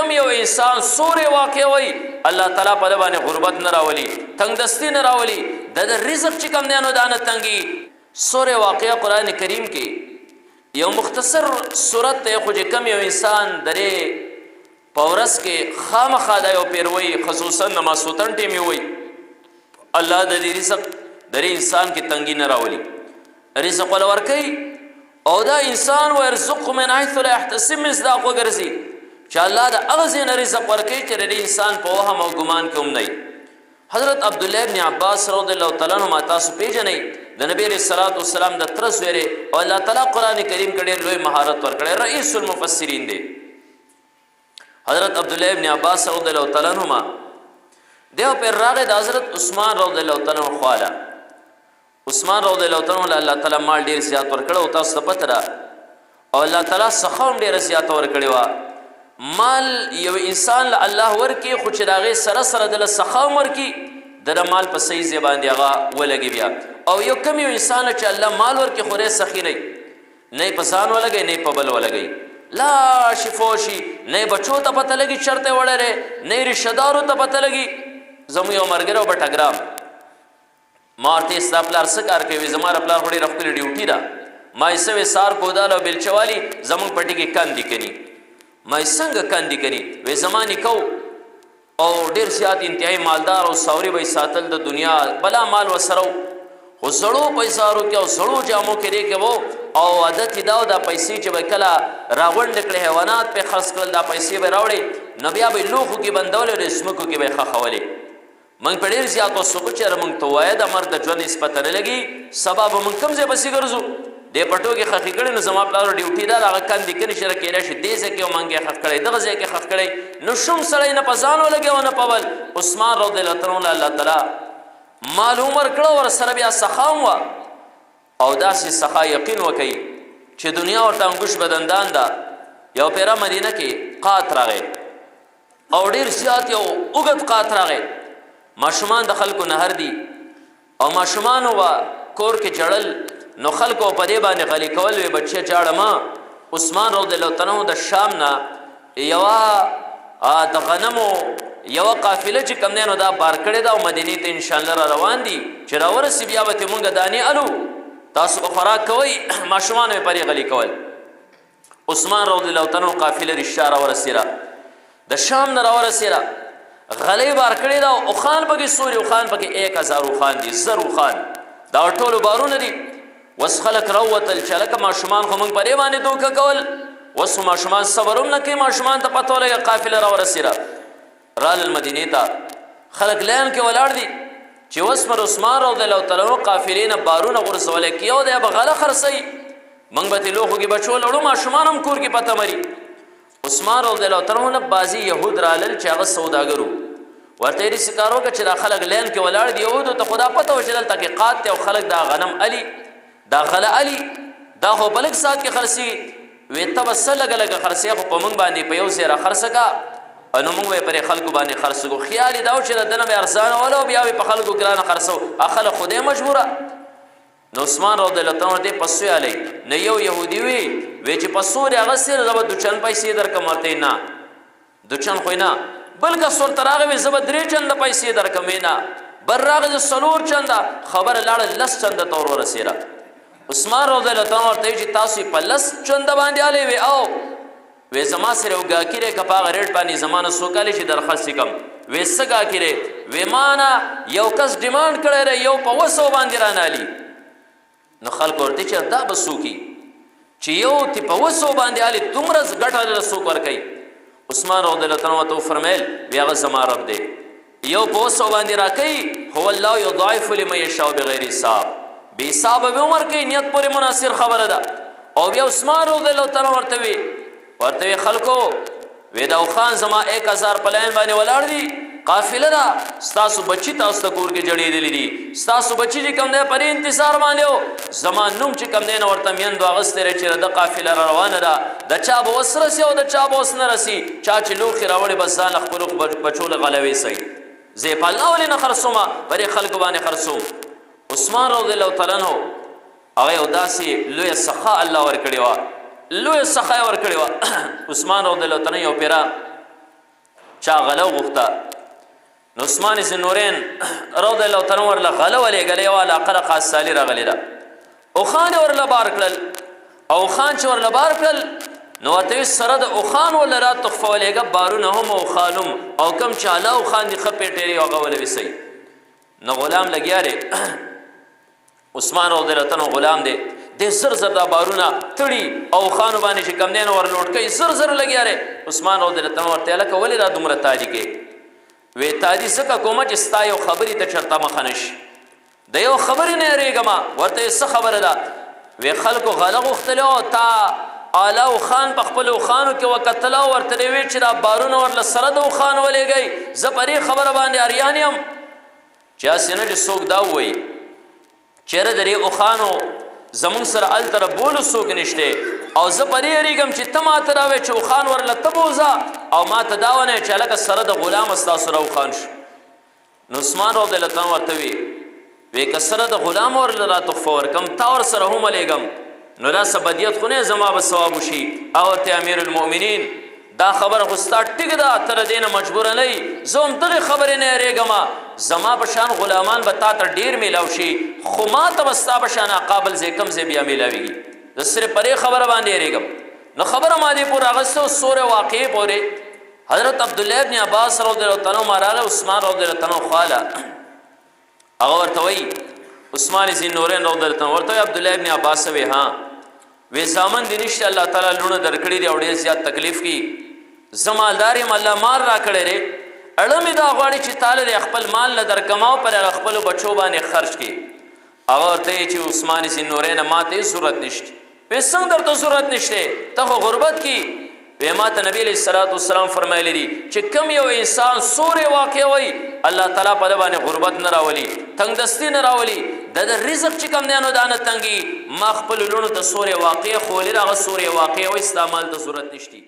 کم یو انسان سورې واقع وي الله تعالی په ده باندې غربت نه راولي، تنګدستي نه راولي، د رزق چې کوم دی نو دا نه تنګي. سورې واقعه قرآن کریم کې یو مختصر صورت دی، خو چې کم یو انسان درې په ورځ کې خامخا دا یو پیر وي، خصوصا نمازوتن ټیم یې وي الله د دې رزق درې انسان کې تنګي نه راولي، رزق ول ورکوي او دا انسان ويرزقه من حيث لا يحتسب مصداق وګرځي چې الله د هغه ځای نه رزق ورکوي چې د انسان په وهم او ګمان کې هم نه. حضرت عبدالله ابن عباس رضی الله تعالی عنهما تاسو پیژنئ، د نبی علیه الصلاۃ والسلام د تره زوی دی او الله تعالی قرآن کریم کې ډېر لوی مهارت ورکړی، رئیس المفسرین دی. حضرت عبدالله ابن عباس رضی الله تعالی عنهما دیو پر راغی د حضرت عثمان رضی الله تعالی عنه خواله. عثمان رضی الله تعالی عنه الله تعالی مال ډیر زیات ورکړو او تاسو ته پته را او الله تعالی سخا هم ډیره زیات ورکړی وه. مال یو انسان له الله ورکي خو چې د هغې سره سره دله سخا هم ورکي د مال په صحیح ځای باندې هغه ولګي بیا. او یو کم یو انسان چې الله مال ورکي خو ډېر سخي نه نه په ځان ولګوي نه په بل ولګوي، لا شفوشي نه بچو ته پته لګي چرته وړی نه رشتهدارو ته پته لګي. زموږ یو ملګری و بټګرام، ما ورته ستا پلار څه کار کوي؟ زما د پلار خو ډېره ښکلې ډیوټي ده. ما یې څه وې سار کودال او بیلچه والي زموږ پټي کې کندې کني. ما یې څنګه کندې کني؟ وې زما نیکه او ډېر زیات انتهایي مالدار او ساوري به یې ساتل د دنیا بلا مال ورسره و، خو زړو پیسارو کې او زړو جامو کې ریکې و او عادت یې دا و دا پیسې چې به کله راغونډې کړې حیوانات پې خرڅ کړل دا پیسې به راوړې نو بیا به یې لوښو کې بندولې او د ځمکو کې به یې ښخولې. موږ په ډېر زیات وسوکو چې یاره موږ ته ووایه د مرګ د ژوند هېڅ پته نه لګي، سبا به موږ کوم ځای پسې ګرځو؟ دې پټو کې خښې کړې نو زما پلار ډیوټي ده هغه کندې کنې چې کیدای شي دې ځای کې موږ یې خښ کړی دغه ځای کې خښ کړی نو شوم سړی نه په ځان ولګي او نه په بل. عثمان رضی الله تعالی الله تعالی مال هم ورکړه ورسره بیا سخا هم وه او داسې سخا یقین وکوي چې دنیا ورته انګوش بدندان ده. یو پیره مدینه کې قات راغی او ډېر زیات یو اوږد قات راغی، ماشومان د خلکو نهر دي او ماشومانو به کور کې جړل نو خلکو په دې باندې غلي کول وی بچه جاړه ما. عثمان رضی الله تعالی عنه د شام نه یوه د غنمو یوه قافله چې کوم دی نو دا بار کړې ده او مدینې ته انشاءالله را روان دي چې راورسي بیا به ترې مونږ دانې الو تاسو به خوراک کوئ، ماشومانو یې پرې غلي کول. عثمان رضی الله تعالی عنه قافله رښتیا راورسېده، د شام نه راورسېده، غلۍ بار کړې ده او اوښان پکې سوري اوښان پکې 1000 اوښان دي، 1000 اوښان دا ټولو بارونه دي. وس خلک راووتل چې هلکه ماشومان خو موږ په دې باندې دوکه کول، اوس ماشومان صبر هم نه کوي، ماشومان ته پته ولګه قافله راورسېده. رالل مدینې ته خلک لاین کې ولاړ دي چې اوس پر عثمان رضی الله تعالی عنه قافلې نه بارونه غورځولی کې یو دی به غله خرڅوي، موږ به ترې لوښو کې بچو لړو، ماشومان هم کور کې پته مري. عثمان رضی الله تعالی عنه بعضې یهود رالل چې هغه سوداګر وو، ورته یې داسې کار وکړه چې دا خلک لین کې ولاړ دي، یهودو ته خو دا پته وه چې دلته کې قات دی او خلک دا غنم علي دا غله علي دا خو په لږ ساعت کې خرڅېږي. وې ته به څه لږه لږه خرڅې خو په موږ باندې په یو ځای را خرڅه کا نو موږ به یې پرې خلکو باندې خرڅ کړو. خیال یې دا و چې د ده نه به ارزانه وله او بیا به په خلکو ګرانه خرڅو، خلک خو دی مجبوره. نو عثمان رضی الله تعالی عنه دې په سوی علی نه یو یهودي وی چې په سور یې اغوستې زه به دوچن پیسې درکړم، ورته نه دوچن خو نه، بل کس ورته راغی وی زه به 3 چنده پیسې درکړم، نه بل راغی زه 4 چنده، خبره لاړه 10 چنده ته ور ورسېده. عثمان رضی الله تعالی عنه ورته وی چې تاسو یې په 10 چنده باندې الی وی او وی زما سره یو ګاهکي دی که په هغه ریټ باندې زما نه څو کالی چې درخواست کم. وی څه ګاهکي دی؟ وی ما نه یو کس ډیمانډ کړی دی یو په 200 باندې رانالي. نو خلکو ورته چې دا به څوکي چې یو تی په 200 باندې الي دومره ګټه له څوک ورکوي. عثمان رضی الله تعالی عنه فرمیل وی هغه زما رب دی، یو په 200 باندې راکوي، هو الله یضاعف لمن یشاء بغیر حساب، بې حسابه به عمر کوي، نیت پورې مناسب خبره ده. او بیا عثمان رضی الله تعالی ورته وی خلکو وی دا اوښان زما 1000 په لاین باندې ولاړ دي، قافله ده، ستاسو بچي تاسو ته کور کې جړېدلي دي، ستاسو بچي چې کوم دی پرې انتظار باندې و، زما نوم چې کوم دی نه ورته میندو اغوستی دی چې د قافله را روانه ده، د چا به وس رسي او د چا به وس نه رسي، چا چې لوښي راوړي بس ځان خپلو بچو له غلوې سئ، زه یې په الله ولې نه خرڅومه په دې خلکو باندې خرڅوم. عثمان رضی الله تعالی عنه هغه یو داسې لویه سخا الله ورکړې وه، لویه سخا یې ورکړې وه. عثمان رضی الله تعالی یو پیره چا غله وغوښته نو عثمان ذوالنورین رضی الله تعالی ورله غله ولېږلې وه علاقه د قاصالي راغلې ده اوښان یې ورله بار کړل او اوښان چې ورله بار کړل نو ورته ویل سره د اوښان ورله را تحفه ولېږه بارونه هم اوښان هم او کوم چې اعلی اوښان دي ښه پیټېرې هغه ولې ویسئ نو غلام لګیا دی عثمان رضی الله تعالی غلام دی د زر زر دا بارونه تړي او اوښانو باندې چې کوم دی نو ور لوټ کوي زر زر لګیا دی عثمان رضی الله تعالی ورته هلکه ولې دا دومره تادي کې وی تادي ځکه کومه چې ستا یو خبرې ته چېرته مخه نه شي د یو خبرې نه یېرېږم ورته څه خبره ده وی خلکو غله غوښتلې او تا اعلی اوښان په خپلو اوښانو کې وکتله او ورته یې ویل چې دا بارونه ورله سره د اوښان ولېږئ زه په دې خبره باندې اریان یم چې هسې نه چې څوک دا ووایي چېرې د دې اوښانو زمونږ سره هلته ربولو څوک نشته او زه په دې یېرېږم چې ته ماته راوایې چې اوښان ورله ته بوځه او ماته دا ونه چې هلکه سره د غلامه ستاسو را اوښان شو نو عثمان رضی الله تعالی ورته وی که سره د غلام ورله را تحفه ورکم تا ورسره هم ولېږم نو دا څه بدیت خو نه زما به ثواب وشي او ورته امیر المؤمنین دا خبره خو ستا ټیک ده ته د دې نه مجبوره نه یي زه هم دغې خبرې نه یېرېږم زما په شان غلامان به تا ته ډېر میلاو شي خو ما ته به ستا په شان قابل ځای کوم ځای بیا میلاویږي زه صرف په دې خبره باندې یېرېږم نو خبره ما دې پورې اخیسته او سورې واقعې پورې حضرت عبدالله ابن عباس رضی الله تعالی عنهما راغی عثمان رضی الله تعالی عنه خواله هغه ورته وایي عثمان ذوالنورین رضی الله تعالی ورته وایي عبدالله ابن عباس وی ها وی زامن دې نشته الله تعالی لوڼه درکړي دي او ډېر زیات تکلیف کی زه مالدار یم الله مال راکړی دی اړه مې دا غواړي چې تاله د خپل مال نه درکم او پر هغه خپلو بچو باندې خرج کړي هغه ورته وایي چې عثمان ذوالنورین ما ته هېڅ ضرورت نشته وی څنګه درته ضرورت نشته ته خو غربت کی وی ما ته نبی علیه الصلاة والسلام فرمایلی دي چې کوم یو انسان سورې واقع وایي الله تعالی په ده باندې غربت نه راولي تنګدستي نه راولي د رزق چې کوم دی نو دا نه تنګي ما خپلو لوڼو ته سورې واقع ښولي هغه سورې واقع وایي ستا مال ته ضرورت نشته